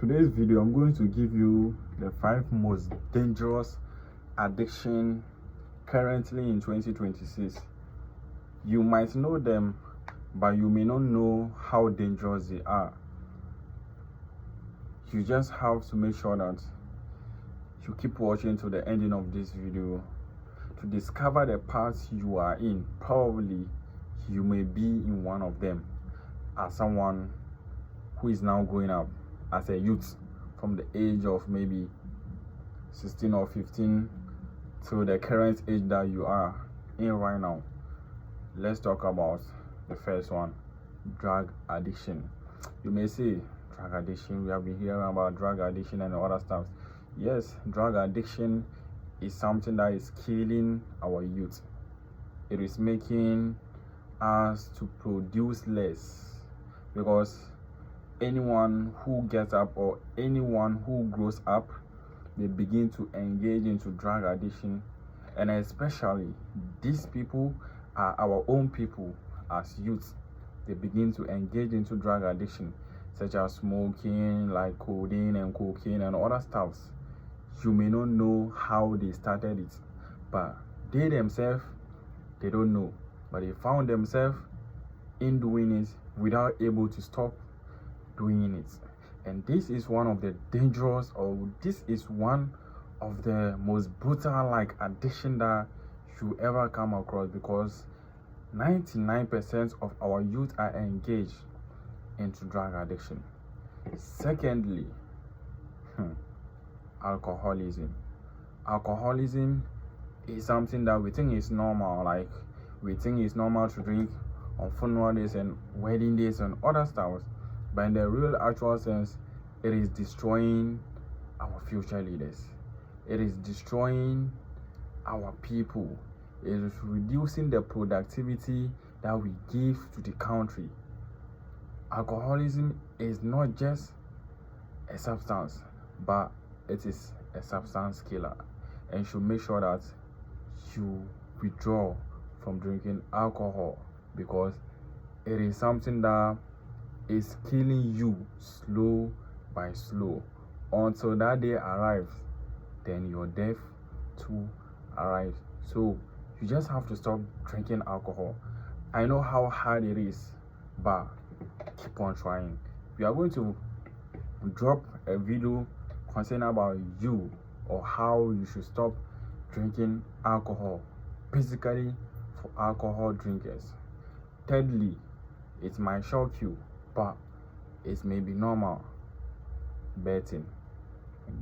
today's video, I'm going to give you the 5 most dangerous addiction currently in 2026. You might know them, but you may not know how dangerous they are. You just have to make sure that you keep watching to the ending of this video to discover the paths you are in. Probably you may be in one of them as someone who is now growing up as a youth from the age of maybe 16 or 15 to the current age that you are in right now. Let's talk about the first one, drug addiction. You may say, drug addiction, we have been hearing about drug addiction and other stuff. Yes, drug addiction is something that is killing our youth. It is making us to produce less, because anyone who gets up or anyone who grows up, they begin to engage into drug addiction, and especially these people are our own people as youths. They begin to engage into drug addiction, such as smoking, like codeine and cocaine and other stuffs. You may not know how they started it, but they themselves, they don't know, but they found themselves in doing it without able to stop doing it. And this is one of the dangerous, or this is one of the most brutal like addiction that you ever come across, because 99% of our youth are engaged into drug addiction. Secondly, alcoholism. Alcoholism is something that we think is normal, like we think it's normal to drink on funeral days and wedding days and other stuff, but in the real actual sense, it is destroying our future leaders. It is destroying our people. It is reducing the productivity that we give to the country. Alcoholism is not just a substance, but it is a substance killer, and you should make sure that you withdraw from drinking alcohol, because it is something that is killing you slow by slow until that day arrives. Then your death too arrives. So you just have to stop drinking alcohol. I know how hard it is, but keep on trying. We are going to drop a video concerning about you or how you should stop drinking alcohol, basically for alcohol drinkers. Thirdly, it might shock you, but it may be normal. Betting,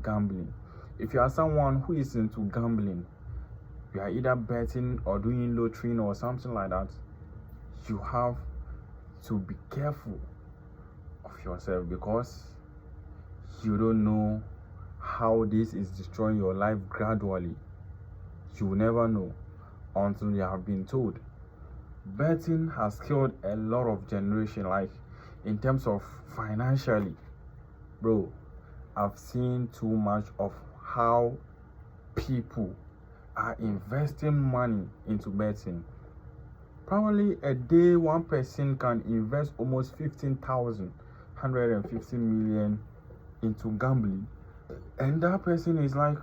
gambling. If you are someone who is into gambling, you are either betting or doing lottery or something like that, you have to be careful of yourself, because you don't know how this is destroying your life gradually. You will never know until you have been told. Betting has killed a lot of generation, like in terms of financially. Bro, I've seen too much of how people are investing money into betting. Probably a day one person can invest almost 15,000, 150 million into gambling, and that person is like,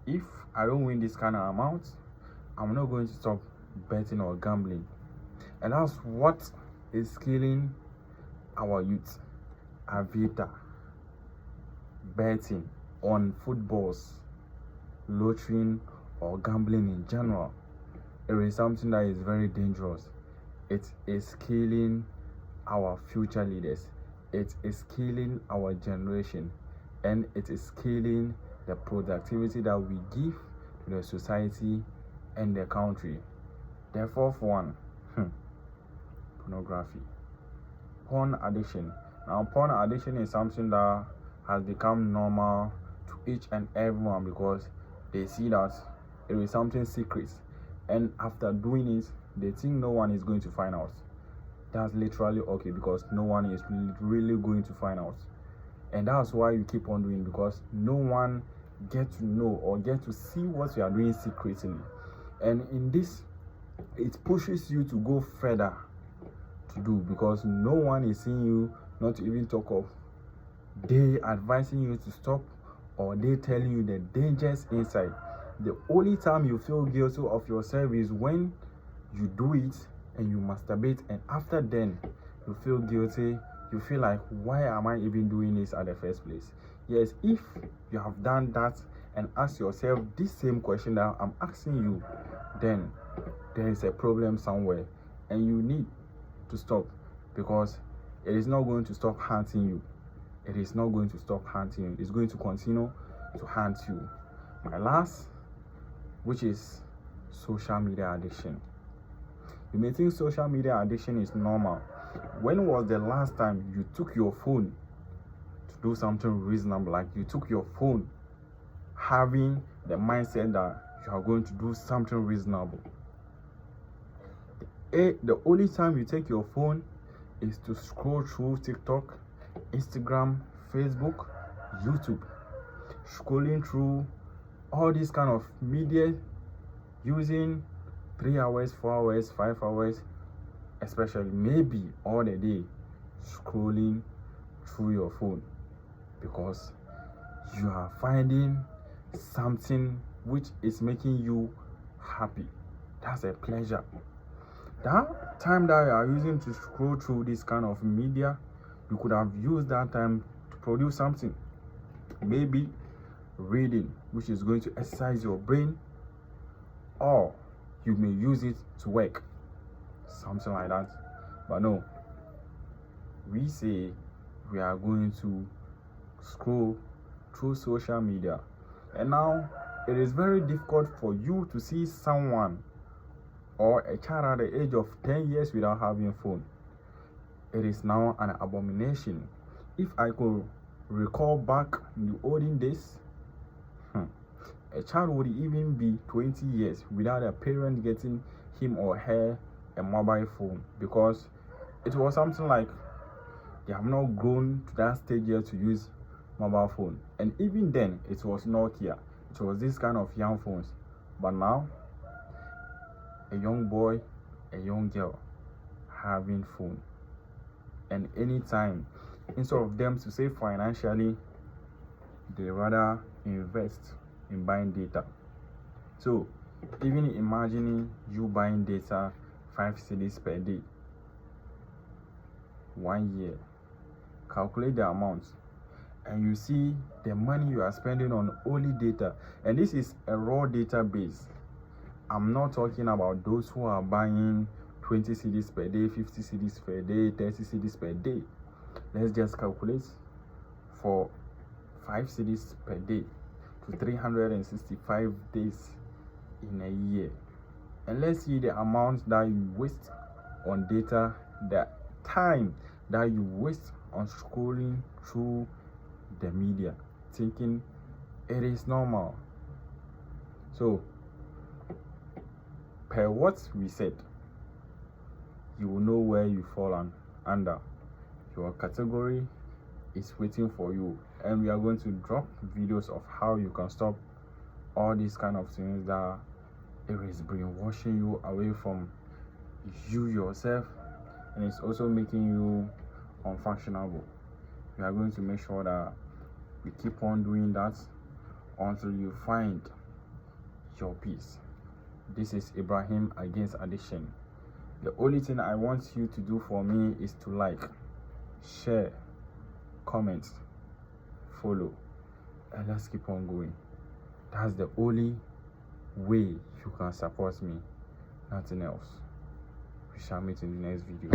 if I don't win this kind of amount, I'm not going to stop betting or gambling. And that's what is killing our youth. Aviator, betting on footballs, lottery, or gambling in general. It is something that is very dangerous. It is killing our future leaders. It is killing our generation, and it is killing the productivity that we give to the society and the country. The fourth one, pornography. Porn addiction. Now, porn addiction is something that has become normal to each and everyone, because they see that it is something secret, and after doing it, they think no one is going to find out. That's literally okay, because no one is really going to find out, and that's why you keep on doing, because no one get to know or get to see what you are doing secretly. And in this, it pushes you to go further to do, because no one is seeing you, not to even talk of they advising you to stop, or they telling you the dangers inside. The only time you feel guilty of yourself is when you do it and you masturbate, and after then you feel guilty. You feel like, why am I even doing this at the first place? Yes, if you have done that and ask yourself this same question that I'm asking you, then there is a problem somewhere and you need to stop, because it is not going to stop haunting you. It is not going to stop haunting you. It's going to continue to haunt you. My last, which is social media addiction. You may think social media addiction is normal. When was the last time you took your phone to do something reasonable? Like you took your phone having the mindset that you are going to do something reasonable. The only time you take your phone is to scroll through TikTok, Instagram, Facebook, YouTube, scrolling through all these kind of media, using 3 hours, 4 hours, 5 hours, especially maybe all the day, scrolling through your phone, because you are finding something which is making you happy. That's a pleasure. That time that you are using to scroll through this kind of media, you could have used that time to produce something, maybe reading, which is going to exercise your brain, or you may use it to work, something like that. But no, we say we are going to scroll through social media, and now it is very difficult for you to see someone or a child at the age of 10 years without having a phone. It is now an abomination. If I could recall back in the olden days, a child would even be 20 years without a parent getting him or her a mobile phone, because it was something like they have not grown to that stage yet to use mobile phone. And even then, it was Nokia. It was this kind of young phones. But now, a young boy, a young girl having phone, and anytime, instead of them to save financially, they rather invest in buying data. So even imagining you buying data 5 cedis per day, 1 year, calculate the amount, and you see the money you are spending on only data. And this is a raw database. I'm not talking about those who are buying 20 cedis per day, 50 cedis per day, 30 cedis per day. Let's just calculate for 5 cedis per day to 365 days in a year. And let's see the amount that you waste on data, the time that you waste on scrolling through the media, thinking it is normal. So, per what we said, you will know where you fall under. Your category is waiting for you, and we are going to drop videos of how you can stop all these kind of things that it is brainwashing you away from you yourself, and it's also making you unfunctionable. We are going to make sure that we keep on doing that until you find your peace. This is Ibrahim Against Addiction. The only thing I want you to do for me is to like, share, comment, follow, and let's keep on going. That's the only way you can support me, nothing else. We shall meet in the next video.